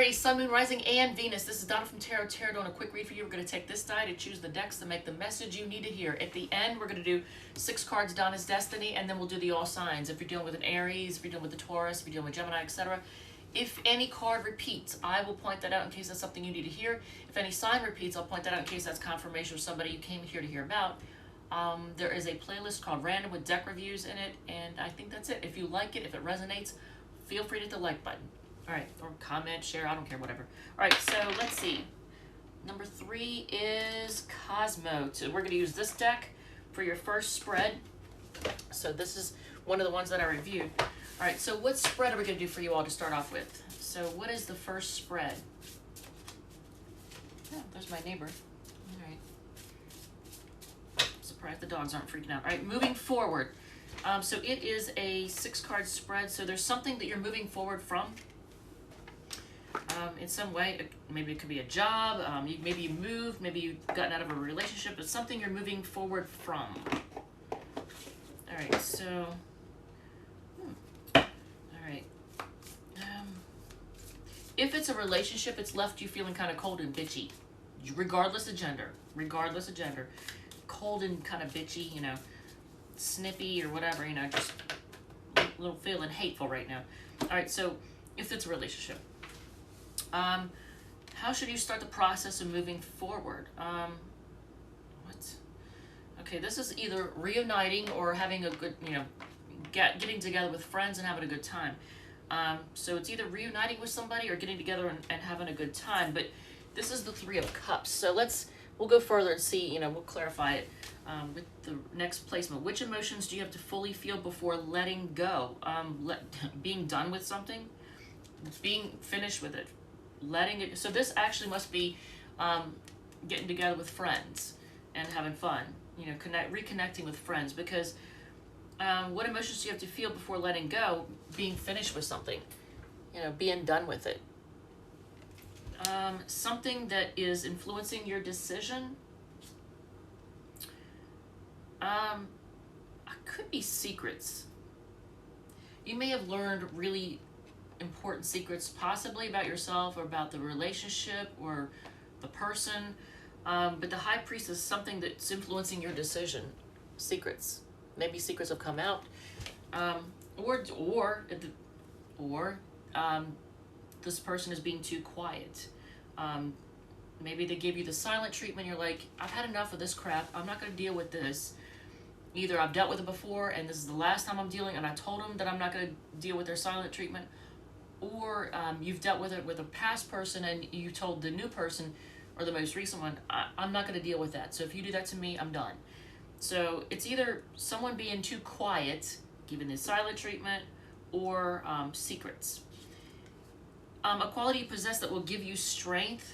Aries, Sun, Moon, Rising, and Venus. This is Donna from Tarot. Doing a quick read for you. We're going to take this die to choose the decks to make the message you need to hear. At the end, we're going to do 6 cards, Donna's Destiny, and then we'll do the all signs. If you're dealing with an Aries, if you're dealing with the Taurus, if you're dealing with Gemini, etc. If any card repeats, I will point that out in case that's something you need to hear. If any sign repeats, I'll point that out in case that's confirmation of somebody you came here to hear about. There is a playlist called Random with deck reviews in it, and I think that's it. If you like it, if it resonates, feel free to hit the like button. All right, or comment, share, I don't care, whatever. All right, so let's see. Number 3 is Cosmo. So we're going to use this deck for your first spread. So this is one of the ones that I reviewed. All right, so what spread are we going to do for you all to start off with? So what is the first spread? Oh, there's my neighbor. All right. Surprised the dogs aren't freaking out. All right, moving forward. So it is a 6-card spread. So there's something that you're moving forward from. In some way, maybe it could be a job, maybe you moved, maybe you've gotten out of a relationship, but something you're moving forward from. All right, so, all right. If it's a relationship, it's left you feeling kind of cold and bitchy, regardless of gender, cold and kind of bitchy, you know, snippy or whatever, you know, just a little feeling hateful right now. All right, so if it's a relationship. How should you start the process of moving forward? Okay, this is either reuniting or having a good, you know, getting together with friends and having a good time. So it's either reuniting with somebody or getting together and having a good time. But this is the 3 of Cups. So we'll go further and see, you know, we'll clarify it with the next placement. Which emotions do you have to fully feel before letting go? Being done with something, being finished with it. Letting it, so this actually must be getting together with friends and having fun, you know, reconnecting with friends, because what emotions do you have to feel before letting go? Being finished with something, you know, being done with it. Something that is influencing your decision. Could be secrets. You may have learned really important secrets, possibly about yourself or about the relationship or the person, but the High Priest is something that's influencing your decision. Secrets, maybe secrets have come out, or this person is being too quiet. Maybe they give you the silent treatment. You're like, I've had enough of this crap. I'm not going to deal with this. Either I've dealt with it before and this is the last time I'm dealing, and I told them that I'm not going to deal with their silent treatment. Or you've dealt with it with a past person and you told the new person or the most recent one, I'm not going to deal with that. So if you do that to me, I'm done. So it's either someone being too quiet, giving the silent treatment, or secrets. A quality you possess that will give you strength.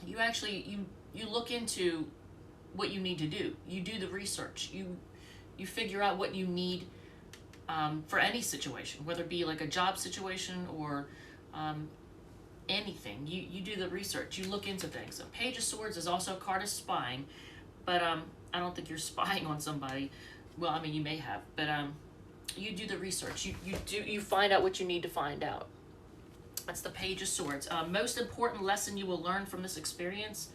You actually, you look into what you need to do. You do the research. You figure out what you need for any situation, whether it be like a job situation or anything. You do the research, you look into things. A Page of Swords is also a card of spying, but I don't think you're spying on somebody. Well, I mean, you may have, but you do the research. You find out what you need to find out. That's the Page of Swords. Most important lesson you will learn from this experience.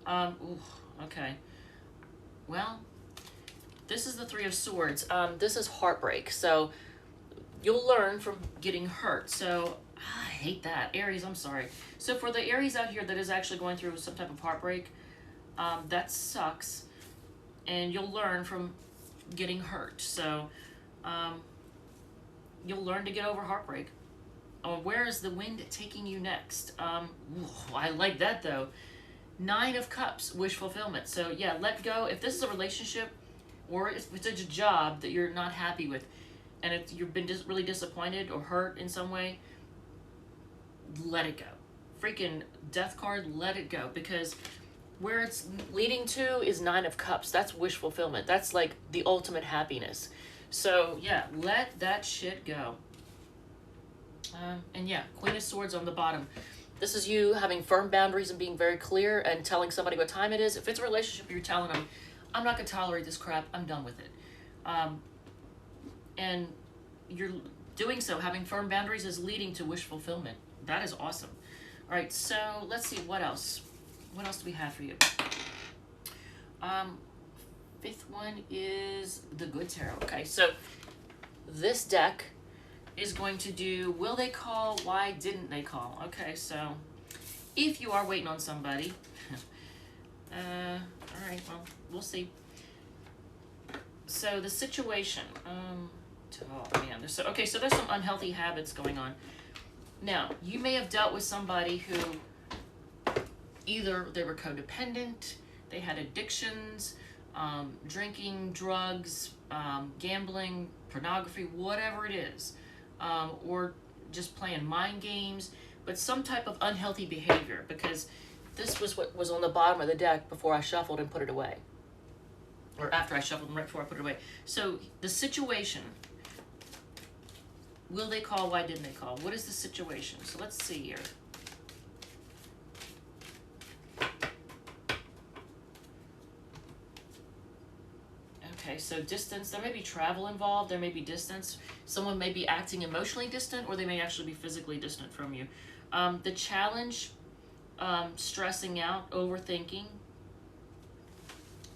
Okay. Well, this is the 3 of Swords. This is heartbreak. So you'll learn from getting hurt. So I hate that. Aries, I'm sorry. So for the Aries out here that is actually going through some type of heartbreak, that sucks. And you'll learn from getting hurt. So you'll learn to get over heartbreak. Where is the wind taking you next? I like that though. 9 of Cups, wish fulfillment. So yeah, let go. If this is a relationship, or if it's a job that you're not happy with, and if you've been really disappointed or hurt in some way, let it go. Freaking death card, let it go. Because where it's leading to is 9 of Cups. That's wish fulfillment. That's like the ultimate happiness. So yeah, let that shit go. And yeah, Queen of Swords on the bottom. This is you having firm boundaries and being very clear and telling somebody what time it is. If it's a relationship, you're telling them, I'm not going to tolerate this crap. I'm done with it. And Doing so, having firm boundaries, is leading to wish fulfillment. That is awesome. All right, so let's see, what else? What else do we have for you? Fifth one is the Good Tarot. Okay, so this deck is going to do, will they call, why didn't they call? Okay, so if you are waiting on somebody, all right, well, we'll see. So the situation, oh man, there's there's some unhealthy habits going on. Now, you may have dealt with somebody who either they were codependent, they had addictions, drinking, drugs, gambling, pornography, whatever it is, or just playing mind games, but some type of unhealthy behavior, because this was what was on the bottom of the deck before I shuffled and put it away. Or after I shuffled and right before I put it away. So the situation, will they call, why didn't they call? What is the situation? So let's see here. Okay, so distance, there may be travel involved, there may be distance. Someone may be acting emotionally distant, or they may actually be physically distant from you. The challenge, stressing out, overthinking.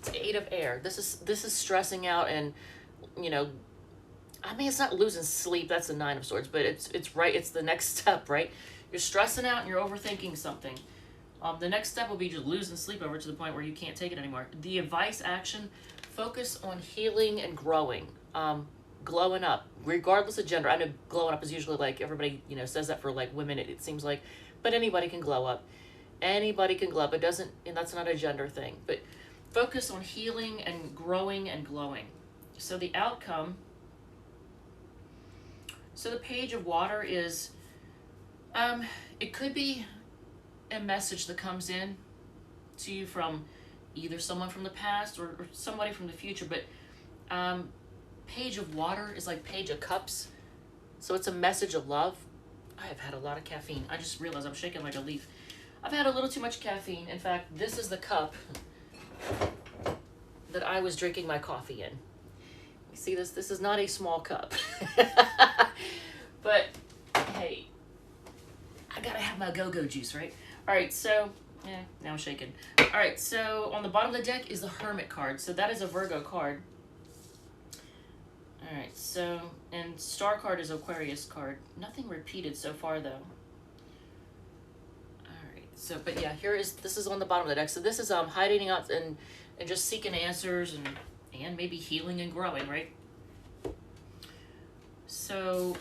It's 8 of air. This is stressing out, and I mean, it's not losing sleep. That's the 9 of swords, but it's right. It's the next step, right? You're stressing out and you're overthinking something. The next step will be just losing sleep over to the point where you can't take it anymore. The advice, action, focus on healing and growing. Glowing up, regardless of gender. I know glowing up is usually like everybody, says that for like women. It seems like, but anybody can glow up. Anybody can glow up. It doesn't, and that's not a gender thing. But focus on healing and growing and glowing. So the outcome. So the Page of Water is, it could be a message that comes in to you from either someone from the past or somebody from the future, but Page of Water is like Page of Cups, so it's a message of love. I have had a lot of caffeine. I just realized I'm shaking like a leaf. I've had a little too much caffeine. In fact, this is the cup that I was drinking my coffee in. You see this? This is not a small cup. But, hey, I gotta have my go-go juice, right? All right, so, now I'm shaking. All right, so on the bottom of the deck is the Hermit card. So that is a Virgo card. All right, so, and Star card is Aquarius card. Nothing repeated so far, though. All right, so, but yeah, this is on the bottom of the deck. So this is hiding out and just seeking answers and maybe healing and growing, right? So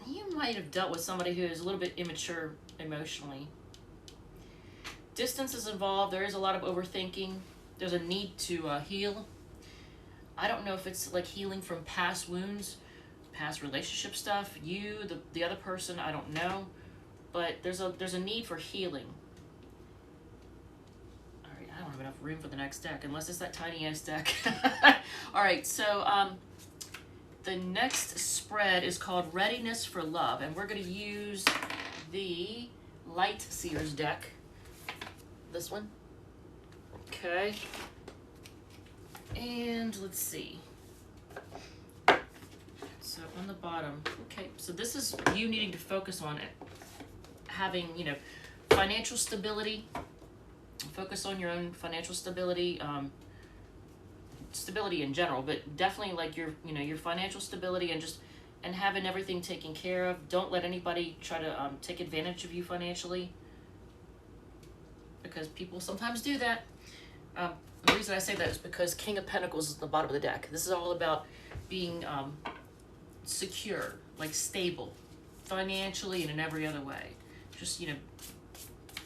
you might have dealt with somebody who is a little bit immature emotionally. Distance is involved. There is a lot of overthinking. There's a need to heal. I don't know if it's like healing from past wounds, past relationship stuff. You, the other person, I don't know. But there's a need for healing. All right, I don't have enough room for the next deck, unless it's that tiny ass deck. All right, so the next spread is called Readiness for Love, and we're going to use the Light Seers deck. This one. Okay. And let's see. So on the bottom, okay, so this is you needing to focus on it. Having, financial stability. Focus on your own financial stability. Stability in general, but definitely like your financial stability and having everything taken care of. Don't let anybody try to take advantage of you financially, because people sometimes do that. The reason I say that is because King of Pentacles is at the bottom of the deck. This is all about being secure, like stable, financially and in every other way. Just,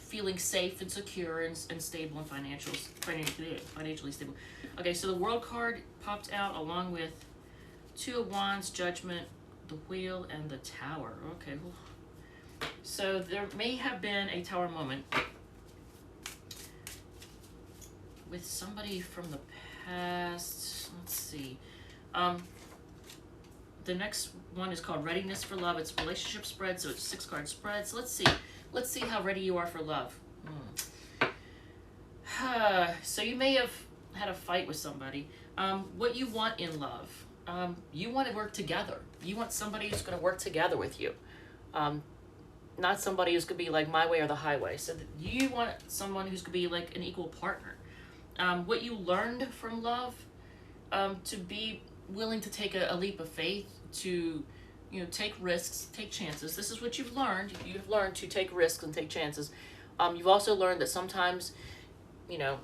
feeling safe and secure and stable and financially stable. Okay, so the World card popped out along with 2 of Wands, Judgment, the Wheel, and the Tower. Okay, well, so there may have been a Tower moment with somebody from the past. Let's see. The next one is called Readiness for Love. It's relationship spread, so it's 6-card spread. So let's see. Let's see how ready you are for love. So you may have had a fight with somebody. What you want in love. You want to work together. You want somebody who's going to work together with you. Not somebody who's going to be like my way or the highway. So you want someone who's going to be like an equal partner. What you learned from love, to be willing to take a leap of faith, to, you know, take risks, take chances. This is what you've learned. You've learned to take risks and take chances. You've also learned that sometimes, you know,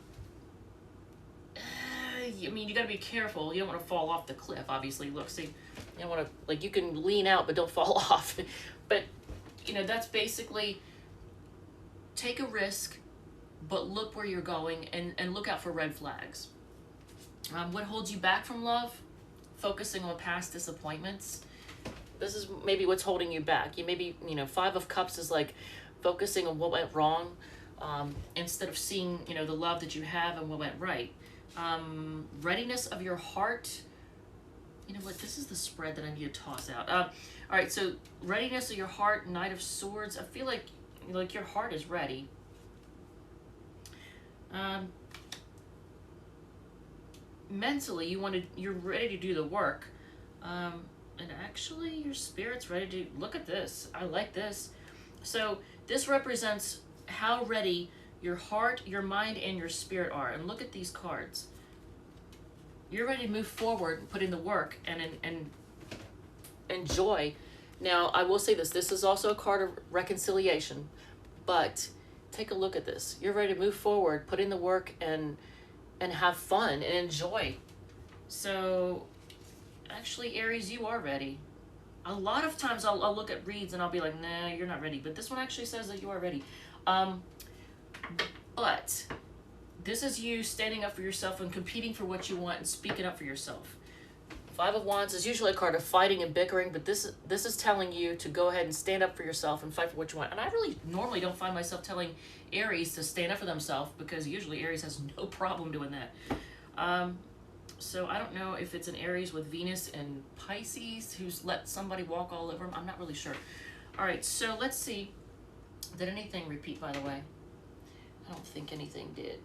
I mean, you got to be careful. You don't want to fall off the cliff, obviously. Look, see, you don't want to, like, you can lean out, but don't fall off. But, you know, that's basically take a risk, but look where you're going, and look out for red flags. What holds you back from love? Focusing on past disappointments. This is maybe what's holding you back. You maybe, you know, 5 of Cups is like focusing on what went wrong, instead of seeing, you know, the love that you have and what went right. Readiness of your heart. You know what? This is the spread that I need to toss out. All right, so readiness of your heart, Knight of Swords. I feel like your heart is ready. Mentally, you're ready to do the work. And actually, your spirit's ready to look at this. I like this. So this represents how ready your heart, your mind, and your spirit are. And look at these cards. You're ready to move forward and put in the work and enjoy. Now, I will say this. This is also a card of reconciliation. But take a look at this. You're ready to move forward, put in the work, and have fun and enjoy. So, actually, Aries, you are ready. A lot of times I'll look at reads and I'll be like, nah, you're not ready. But this one actually says that you are ready. But this is you standing up for yourself and competing for what you want and speaking up for yourself. 5 of Wands is usually a card of fighting and bickering, but this is telling you to go ahead and stand up for yourself and fight for what you want. And I really normally don't find myself telling Aries to stand up for themselves, because usually Aries has no problem doing that. So I don't know if it's an Aries with Venus and Pisces who's let somebody walk all over them. I'm not really sure. All right, so let's see. Did anything repeat, by the way? I don't think anything did.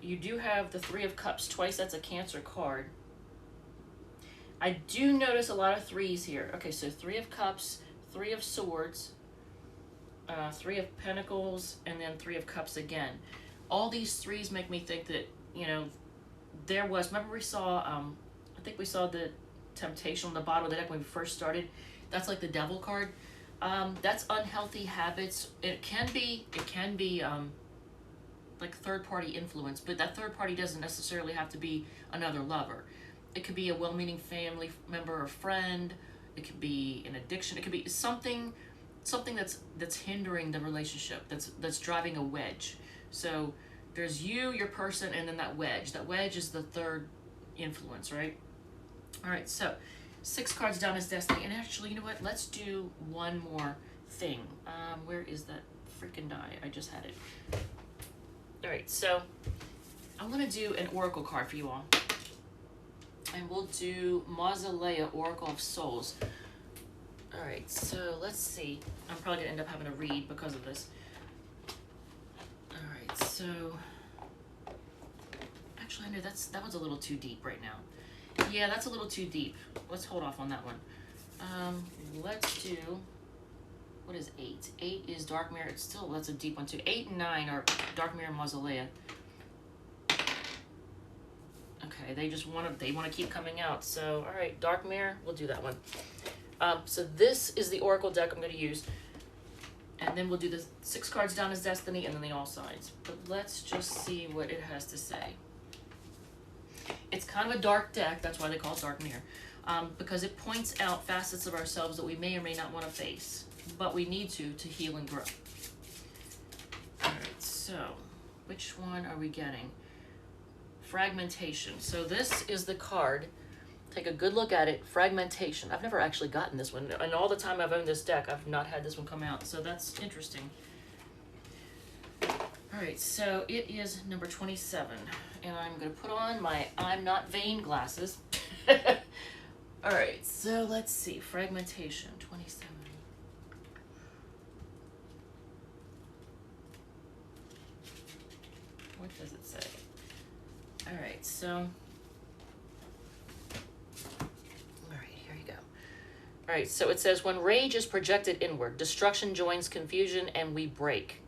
You do have the 3 of Cups twice. That's a Cancer card. I do notice a lot of 3s here. Okay, so 3 of Cups, 3 of Swords, 3 of Pentacles, and then 3 of Cups again. All these 3s make me think that, you know, remember we saw, I think we saw the Temptation on the bottom of the deck when we first started. That's like the Devil card. That's unhealthy habits. It can be like third-party influence, but that third party doesn't necessarily have to be another lover. It could be a well-meaning family member or friend. It could be an addiction. It could be something that's hindering the relationship, that's driving a wedge. So there's you, your person, and then that wedge. That wedge is the third influence, right? All right, so 6 cards down is Destiny. And actually, you know what? Let's do one more thing. Where is that freaking die? I just had it. All right, so I'm going to do an oracle card for you all. And we'll do Mausolea, Oracle of Souls. All right, so let's see. I'm probably going to end up having to read because of this. All right, so actually, I know that was a little too deep right now. Yeah, that's a little too deep. Let's hold off on that one. Let's do, what is 8? 8 is Dark Mirror. It's still, that's a deep one too. 8 and 9 are Dark Mirror and Mausolea. Okay, they want to keep coming out. So, all right, Dark Mirror, we'll do that one. So this is the Oracle deck I'm going to use. And then we'll do the 6 cards down as Destiny and then the all sides. But let's just see what it has to say. It's kind of a dark deck. That's why they call it Dark Mirror. Because it points out facets of ourselves that we may or may not want to face. But we need to heal and grow. All right, so which one are we getting? Fragmentation. So this is the card. Take a good look at it. Fragmentation. I've never actually gotten this one. And all the time I've owned this deck, I've not had this one come out. So that's interesting. All right, so it is number 27. And I'm going to put on my I'm Not Vain glasses. All right, so let's see. Fragmentation, 27. What does it say? so. Here you go. All right, so it says, when rage is projected inward, destruction joins confusion and we break.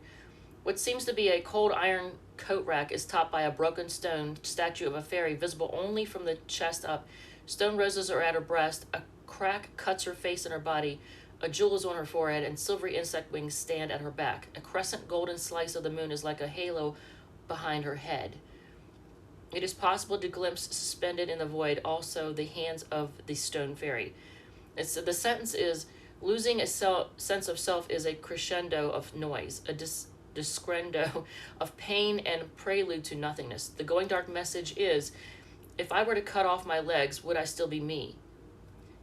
What seems to be a cold iron coat rack is topped by a broken stone statue of a fairy visible only from the chest up. Stone roses are at her breast, a crack cuts her face and her body, a jewel is on her forehead, and silvery insect wings stand at her back. A crescent golden slice of the moon is like a halo behind her head. It is possible to glimpse suspended in the void also the hands of the stone fairy. The sentence is, losing a sense of self is a crescendo of noise, a discrendo of pain and prelude to nothingness. The going dark message is, if I were to cut off my legs, would I still be me?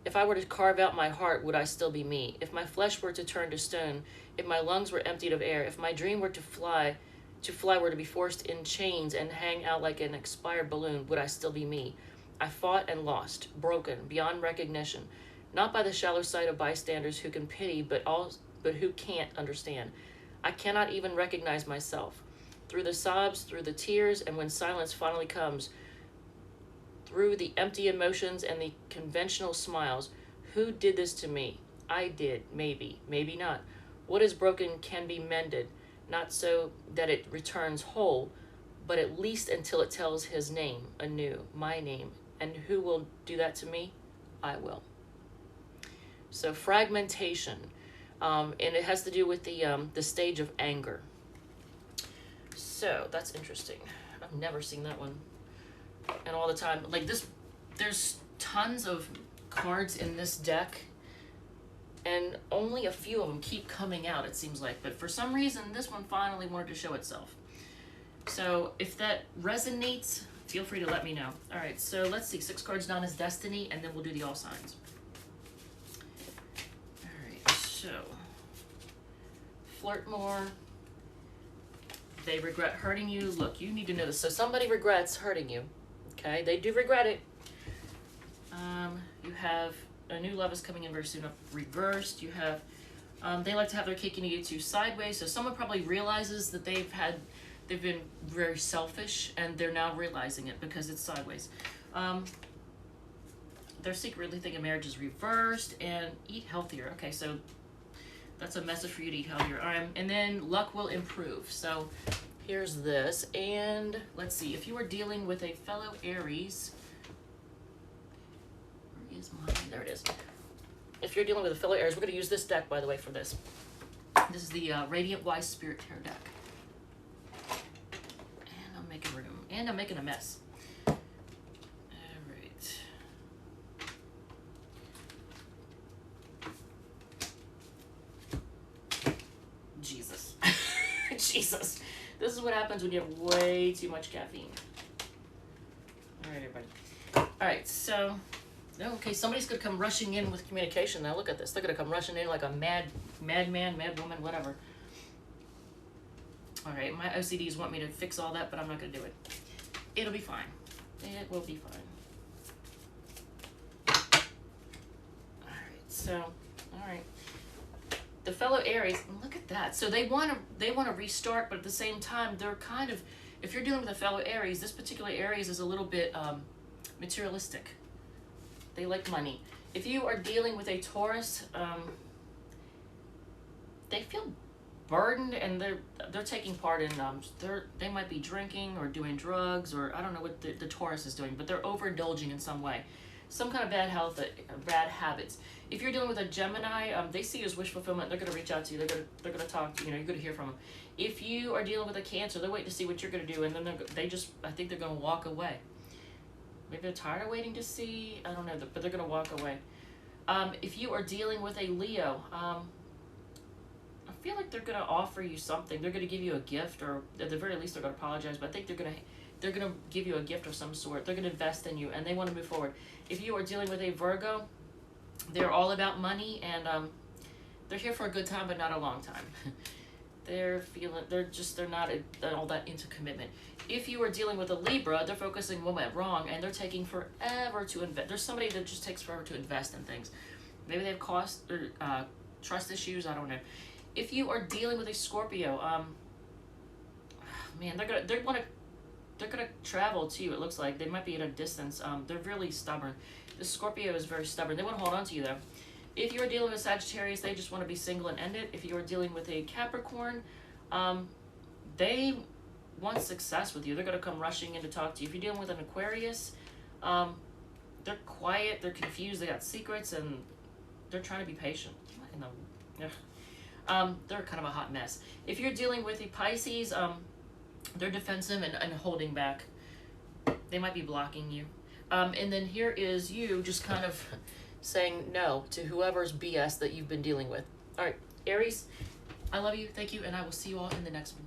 If I were to carve out my heart, would I still be me? If my flesh were to turn to stone, if my lungs were emptied of air, if my dream were to fly were to be forced in chains and hang out like an expired balloon, would I still be me? I fought and lost, broken, beyond recognition, not by the shallow sight of bystanders who can pity, but who can't understand. I cannot even recognize myself. Through the sobs, through the tears, and when silence finally comes, through the empty emotions and the conventional smiles, who did this to me? I did, maybe, maybe not. What is broken can be mended, not so that it returns whole, but at least until it tells his name anew, my name. And who will do that to me? I will. So fragmentation, and it has to do with the stage of anger. So that's interesting. I've never seen that one. And all the time, like this, there's tons of cards in this deck, and only a few of them keep coming out, it seems like. But for some reason, this one finally wanted to show itself. So if that resonates, feel free to let me know. All right, so let's see. 6 cards down is Destiny, and then we'll do the all signs. All right, so flirt more. They regret hurting you. Look, you need to know this. So somebody regrets hurting you. Okay, they do regret it. You have a new love is coming in very soon. Reversed. You have they like to have their cake and eat it too sideways. So someone probably realizes that they've been very selfish, and they're now realizing it because it's sideways. They're secretly thinking marriage is reversed, and eat healthier. Okay, so that's a message for you to eat healthier. And then luck will improve. So here's this, and let's see. If you are dealing with a fellow Aries, where is mine? There it is. If you're dealing with a fellow Aries, we're going to use this deck, by the way, for this. This is the Radiant Wise Spirit Tarot deck. And I'm making room. And I'm making a mess. All right. Jesus. Jesus. This is what happens when you have way too much caffeine. All right, everybody. All right, so, okay, somebody's going to come rushing in with communication. Now look at this. They're going to come rushing in like a madman, mad woman, whatever. All right, my OCDs want me to fix all that, but I'm not going to do it. It'll be fine. It will be fine. All right, so, all right. The fellow Aries, look at that. So they want to restart, but at the same time, they're kind of, if you're dealing with a fellow Aries, this particular Aries is a little bit materialistic. They like money. If you are dealing with a Taurus, they feel burdened, and they're taking part in they might be drinking or doing drugs, or I don't know what the Taurus is doing, but they're overindulging in some way, some kind of bad health, bad habits. If you're dealing with a Gemini, they see you as wish fulfillment. They're going to reach out to you. They're going to talk to you. You're going to hear from them. If you are dealing with a Cancer, they're waiting to see what you're going to do, and then I think they're going to walk away. Maybe they're tired of waiting to see. I don't know, but they're going to walk away. If you are dealing with a Leo, I feel like they're going to offer you something. They're going to give you a gift, or at the very least, they're going to apologize. But I think they're going to give you a gift of some sort. They're going to invest in you, and they want to move forward. If you are dealing with a Virgo, they're all about money, and they're here for a good time, but not a long time. They're not all that into commitment. If you are dealing with a Libra, they're focusing what went wrong, and they're taking forever to invest. There's somebody that just takes forever to invest in things. Maybe they have cost or trust issues. I don't know. If you are dealing with a Scorpio, man, they want to they're gonna travel too. It looks like they might be at a distance. They're really stubborn. The Scorpio is very stubborn. They want to hold on to you though. If you're dealing with Sagittarius, they just want to be single and end it. If you're dealing with a Capricorn, they want success with you. They're gonna come rushing in to talk to you. If you're dealing with an Aquarius, they're quiet, they're confused, they got secrets, and they're trying to be patient. They're kind of a hot mess. If you're dealing with a Pisces, they're defensive and holding back. They might be blocking you. And then here is you just kind of saying no to whoever's BS that you've been dealing with. All right, Aries, I love you, thank you, and I will see you all in the next one.